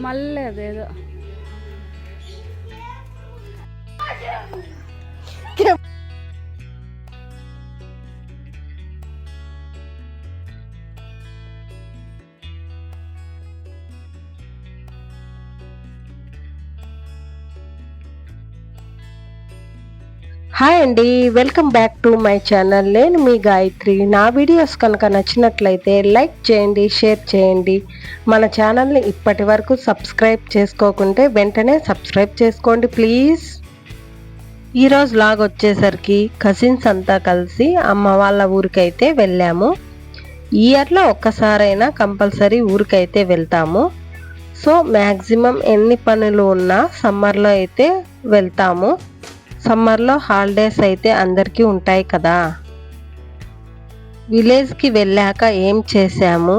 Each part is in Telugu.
మళ్ళీ అదేదో హాయ్ అండి, welcome back to my channel. నేను మీ గాయత్రి. నా వీడియోస్ కనుక నచ్చినట్లయితే లైక్ చేయండి, షేర్ చేయండి. మన ఛానల్ని ఇప్పటి వరకు సబ్స్క్రైబ్ చేసుకోకుంటే వెంటనే సబ్స్క్రైబ్ చేసుకోండి ప్లీజ్. ఈరోజు లాగ్ వచ్చేసరికి కజిన్స్ అంతా కలిసి అమ్మ వాళ్ళ ఊరికైతే వెళ్ళాము. ఇయర్లో ఒక్కసారైనా కంపల్సరీ ఊరికైతే వెళ్తాము. సో మ్యాక్సిమం ఎన్ని పనులు ఉన్నా సమ్మర్లో అయితే వెళ్తాము. సమ్మర్లో హాలిడేస్ అయితే అందరికీ ఉంటాయి కదా. విలేజ్కి వెళ్ళాక ఏం చేసాము,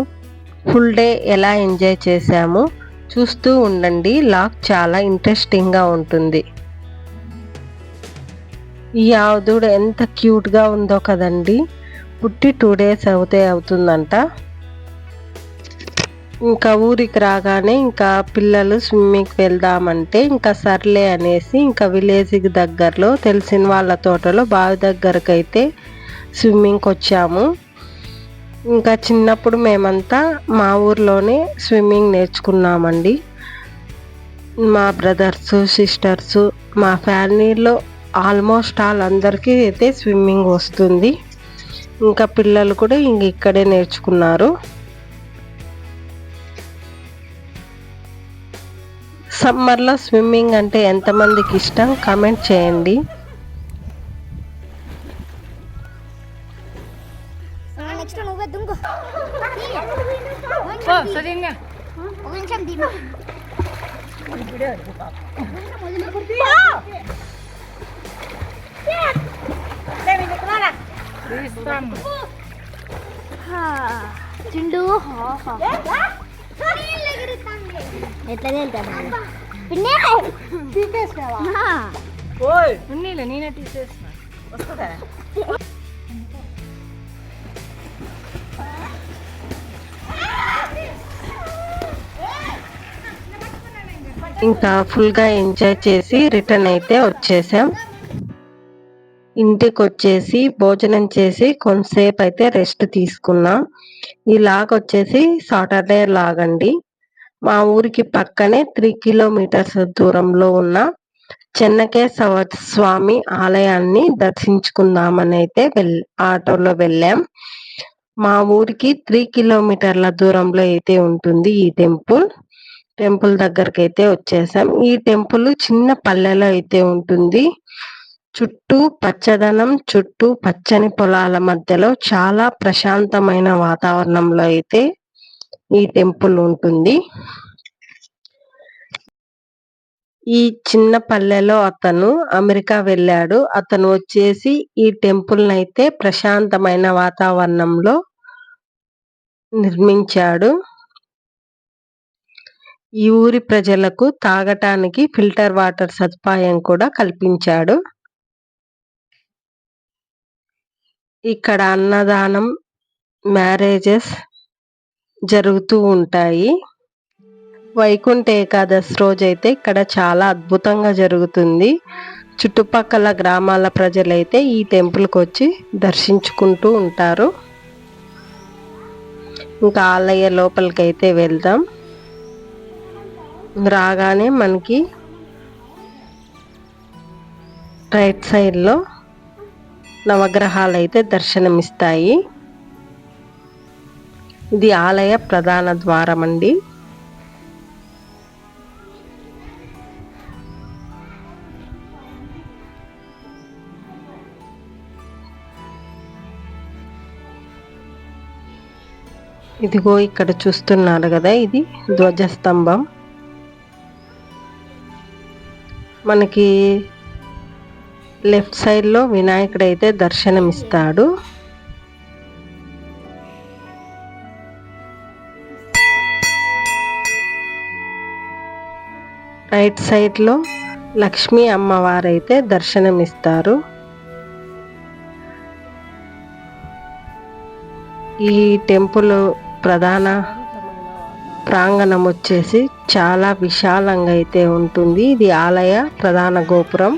ఫుల్ డే ఎలా ఎంజాయ్ చేసాము చూస్తూ ఉండండి. లాగ్ చాలా ఇంట్రెస్టింగ్గా ఉంటుంది. ఈ ఆవుదూడ ఎంత క్యూట్గా ఉందో కదండి. పుట్టి 2 days అవుతుందంట. ఇంకా ఊరికి రాగానే ఇంకా పిల్లలు స్విమ్మింగ్కి వెళ్దామంటే ఇంకా సర్లే అనేసి ఇంకా విలేజ్కి దగ్గరలో తెలిసిన వాళ్ళ తోటలో బావి దగ్గరకు అయితే స్విమ్మింగ్కి వచ్చాము. ఇంకా చిన్నప్పుడు మేమంతా మా ఊర్లోనే స్విమ్మింగ్ నేర్చుకున్నామండి. మా బ్రదర్స్, సిస్టర్స్, మా ఫ్యామిలీలో ఆల్మోస్ట్ అందరికీ అయితే స్విమ్మింగ్ వస్తుంది. ఇంకా పిల్లలు కూడా ఇక్కడే నేర్చుకున్నారు. సమ్మర్లో స్విమ్మింగ్ అంటే ఎంతమందికి ఇష్టం కామెంట్ చేయండి. చిండు ఎట్లా వెళ్తాను పిన్నే తీసేసినావా? ఉన్నీలే నేనే తీసేసిన. వస్తుందా? ఇంకా ఫుల్గా ఎంజాయ్ చేసి రిటర్న్ అయితే వచ్చేసాం. ఇంటికి వచ్చేసి భోజనం చేసి కొంతసేపు అయితే రెస్ట్ తీసుకున్నాం. ఈ లాగ్ వచ్చేసి సాటర్డే లాగ్ అండి. మా ఊరికి పక్కనే 3 kilometers దూరంలో ఉన్న చెన్నకేశవ స్వామి ఆలయాన్ని దర్శించుకుందామని అయితే ఆటోలో వెళ్ళాం. మా ఊరికి 3 kilometers దూరంలో అయితే ఉంటుంది ఈ టెంపుల్ దగ్గరికి అయితే వచ్చేసాం. ఈ టెంపుల్ చిన్న పల్లెలో అయితే ఉంటుంది. చుట్టూ పచ్చదనం, చుట్టూ పచ్చని పొలాల మధ్యలో చాలా ప్రశాంతమైన వాతావరణంలో అయితే ఈ టెంపుల్ ఉంటుంది. ఈ చిన్న పల్లెలో అతను అమెరికా వెళ్ళాడు. అతను వచ్చేసి ఈ టెంపుల్ అయితే ప్రశాంతమైన వాతావరణంలో నిర్మించాడు. ఈ ఊరి ప్రజలకు తాగటానికి ఫిల్టర్ వాటర్ సదుపాయం కూడా కల్పించాడు. ఇక్కడ అన్నదానం, మ్యారేజెస్ జరుగుతూ ఉంటాయి. వైకుంఠ ఏకాదశి రోజు అయితే ఇక్కడ చాలా అద్భుతంగా జరుగుతుంది. చుట్టుపక్కల గ్రామాల ప్రజలైతే ఈ టెంపుల్కి వచ్చి దర్శించుకుంటూ ఉంటారు. ఇంకా ఆలయ లోపలికి అయితే వెళ్దాం. రాగానే మనకి రైట్ సైడ్లో నవగ్రహాలు అయితే దర్శనమిస్తాయి. ఇది ఆలయ ప్రధాన ద్వారం అండి. ఇదిగో ఇక్కడ చూస్తున్నారు కదా, ఇది ధ్వజస్తంభం. మనకి లెఫ్ట్ సైడ్లో వినాయకుడు అయితే దర్శనమిస్తాడు. రైట్ సైడ్లో లక్ష్మీ అమ్మవారు అయితే దర్శనమిస్తారు. ఈ టెంపుల్ ప్రధాన ప్రాంగణం వచ్చేసి చాలా విశాలంగా అయితే ఉంటుంది. ఇది ఆలయ ప్రధాన గోపురం.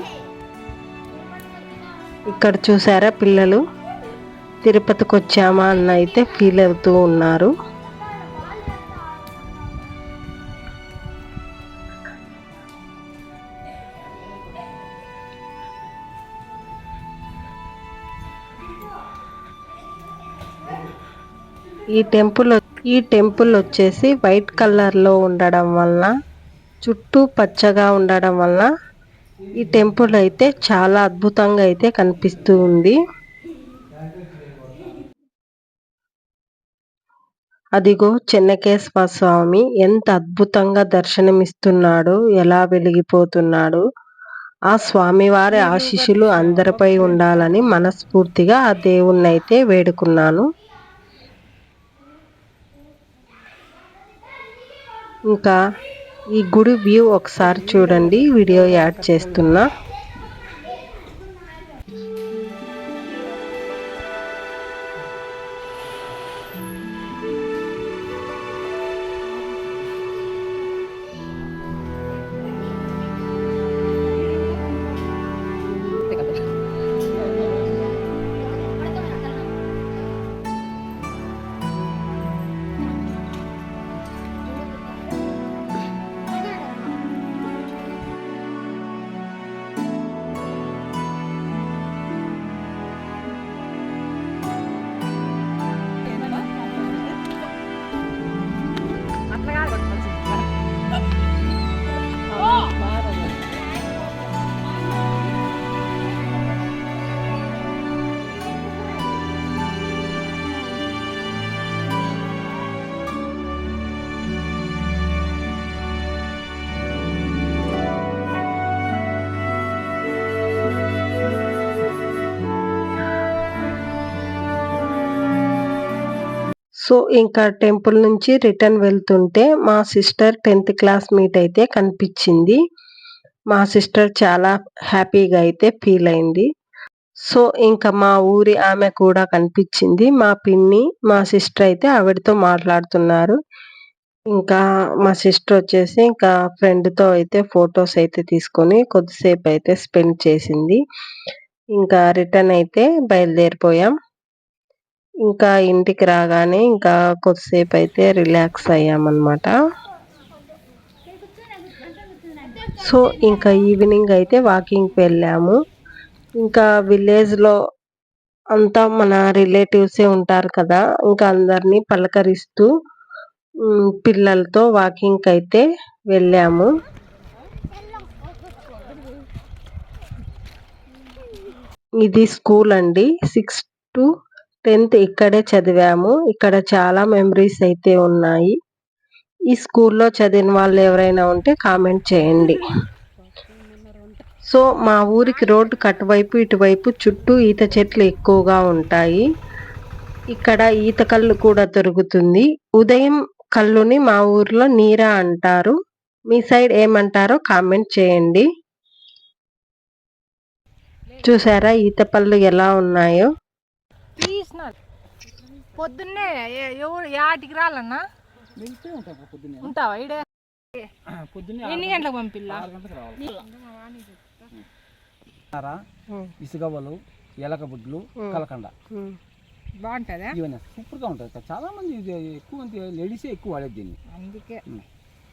ఇక్కడ చూసారా పిల్లలు తిరుపతికి వచ్చామా అన్న అయితే ఫీల్ అవుతూ ఉన్నారు. ఈ టెంపుల్ వచ్చేసి వైట్ కలర్ లో ఉండడం వల్ల, చుట్టూ పచ్చగా ఉండడం వల్ల ఈ టెంపుల్ అయితే చాలా అద్భుతంగా అయితే కనిపిస్తూ ఉంది. అదిగో చెన్నకేశ్వర స్వామి ఎంత అద్భుతంగా దర్శనమిస్తున్నాడు, ఎలా వెలిగిపోతున్నాడు. ఆ స్వామివారి ఆశీస్సులు అందరిపై ఉండాలని మనస్ఫూర్తిగా ఆ దేవుణ్ణి అయితే వేడుకున్నాను. ఇంకా ఈ గుడి వ్యూ ఒకసారి చూడండి, వీడియో యాడ్ చేస్తున్నా. సో ఇంకా టెంపుల్ నుంచి రిటర్న్ వెళ్తుంటే మా సిస్టర్ 10th క్లాస్ మీట్ అయితే కనిపించింది. మా సిస్టర్ చాలా హ్యాపీగా అయితే ఫీల్ అయింది. సో ఇంకా మా ఊరి ఆమె కూడా కనిపించింది. మా పిన్ని మా సిస్టర్ అయితే ఆవిడతో మాట్లాడుతున్నారు. ఇంకా మా సిస్టర్ వచ్చేసి ఇంకా ఫ్రెండ్తో అయితే ఫొటోస్ అయితే తీసుకొని కొద్దిసేపు అయితే స్పెండ్ చేసింది. ఇంకా రిటర్న్ అయితే బయలుదేరిపోయాం. ఇంకా ఇంటికి రాగానే ఇంకా కొద్దిసేపు అయితే రిలాక్స్ అయ్యామన్నమాట. సో ఇంకా ఈవినింగ్ అయితే వాకింగ్కి వెళ్ళాము. ఇంకా విలేజ్లో అంతా మన రిలేటివ్సే ఉంటారు కదా, ఇంకా అందరినీ పలకరిస్తూ పిల్లలతో వాకింగ్కి అయితే వెళ్ళాము. ఇది స్కూల్ అండి. 6th to 10th ఇక్కడే చదివాము. ఇక్కడ చాలా మెమరీస్ అయితే ఉన్నాయి. ఈ స్కూల్లో చదివిన వాళ్ళు ఎవరైనా ఉంటే కామెంట్ చేయండి. సో మా ఊరికి రోడ్డు అటువైపు ఇటువైపు చుట్టూ ఈత చెట్లు ఎక్కువగా ఉంటాయి. ఇక్కడ ఈత కళ్ళు కూడా దొరుకుతుంది. ఉదయం కళ్ళుని మా ఊర్లో నీరా అంటారు. మీ సైడ్ ఏమంటారో కామెంట్ చేయండి. చూసారా ఈత పళ్ళు ఎలా ఉన్నాయో. పొద్దున్నే ఎవరు యాటికి రాలన్నా ఉంటావా ఇడే? ఎన్ని గంటలకు పంపిల్లా? ఇసుగవ్వలు, ఎలక బుడ్లు, కలకండ బాగుంటుందా? ఇవన్నీ సూపర్ గా ఉంటుంది. చాలా మంది ఎక్కువ లేడీసే ఎక్కువ వాడేది దీన్ని. అందుకే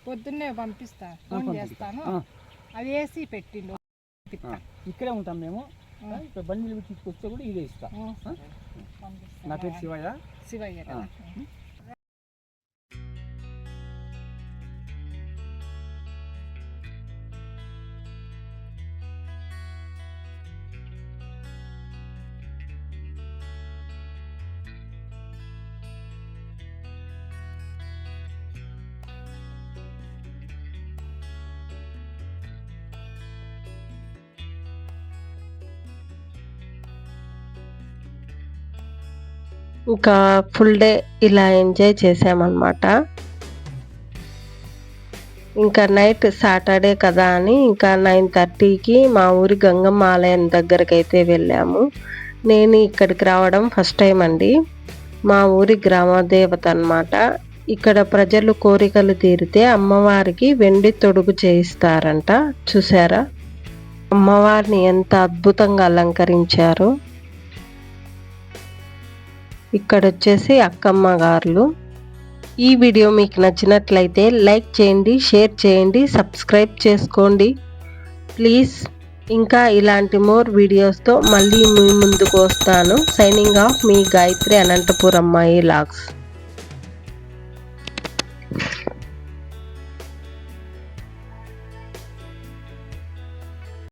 పొద్దున్నే పంపిస్తా, ఫోన్ చేస్తాను. అవి వేసి పెట్టిండు. ఇక్కడే ఉంటాం మేము. బండి తీసుకొస్తే కూడా ఇదే ఇస్తా. నా పేరు శివయ్య. శివయ్య. ఇంకా ఫుల్ డే ఇలా ఎంజాయ్ చేసామన్నమాట. ఇంకా నైట్ సాటర్డే కదా అని ఇంకా 9:30కి మా ఊరి గంగమ్మ ఆలయం దగ్గరకు అయితే వెళ్ళాము. నేను ఇక్కడికి రావడం ఫస్ట్ టైం అండి. మా ఊరి గ్రామదేవత అన్నమాట. ఇక్కడ ప్రజలు కోరికలు తీరితే అమ్మవారికి వెండి తొడుగు చేయిస్తారంట. చూసారా అమ్మవారిని ఎంత అద్భుతంగా అలంకరించారు. ఇక్కడ వచ్చేసి అక్కమ్మ గారులు. ఈ వీడియో మీకు నచ్చినట్లయితే లైక్ చేయండి, షేర్ చేయండి, సబ్స్క్రైబ్ చేసుకోండి ప్లీజ్. ఇంకా ఇలాంటి మోర్ వీడియోస్తో మళ్ళీ మీ ముందుకు వస్తాను. సైనింగ్ ఆఫ్ మీ గాయత్రి, అనంతపురం అమ్మాయి లాగ్స్.